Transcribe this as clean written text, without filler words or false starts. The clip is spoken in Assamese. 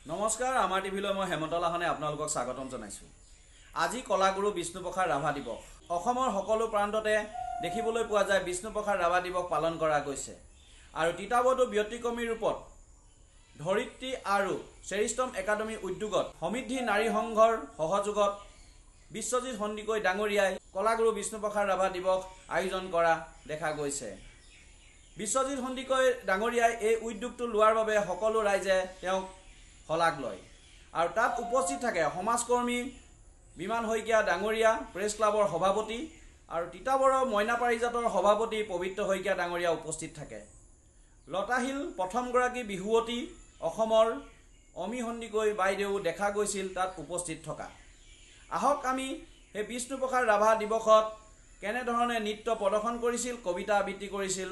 নমস্কাৰ আমাৰ টিভিলৈ মই হেমন্ত লাহনে আপোনালোকক স্বাগতম জনাইছো। আজি কলাগুৰু বিষ্ণুপ্ৰসাদ ৰাভা দিৱস। অসমৰ সকলো প্ৰান্ততে দেখিবলৈ পোৱা যায় বিষ্ণুপ্ৰসাদ ৰাভা দিৱস পালন কৰা গৈছে। আৰু তিতাবৰটো ব্যতিক্ৰমী ৰূপত ধৰিত্ৰী আৰু শ্ৰেষ্ঠম একাডেমী উদ্যোগত সমৃদ্ধি নাৰী সংঘৰ সহযোগত বিশ্বজিৎ সন্দিকৈ ডাঙৰীয়াই কলাগুৰু বিষ্ণুপ্ৰসাদ ৰাভা দিৱস আয়োজন কৰা দেখা গৈছে। বিশ্বজিৎ সন্দিকৈ ডাঙৰীয়াই এই উদ্যোগটো লোৱাৰ বাবে সকলো ৰাইজে তেওঁক শলাগ লয়। আৰু তাত উপস্থিত থাকে সমাজকৰ্মী বিমান শইকীয়া ডাঙৰীয়া, প্ৰেছ ক্লাবৰ সভাপতি আৰু তিতাবৰৰ মইনা পাৰিজাতৰ সভাপতি পবিত্ৰ শইকীয়া ডাঙৰীয়া উপস্থিত থাকে। লতাশিল প্ৰথমগৰাকী বিহুৱতী অসমৰ অমি সন্দিকৈ বাইদেউ দেখা গৈছিল তাত উপস্থিত থকা। আহক আমি সেই বিষ্ণুপ্ৰসাদ ৰাভা দিৱসত কেনেধৰণে নৃত্য প্ৰদৰ্শন কৰিছিল, কবিতা আবৃত্তি কৰিছিল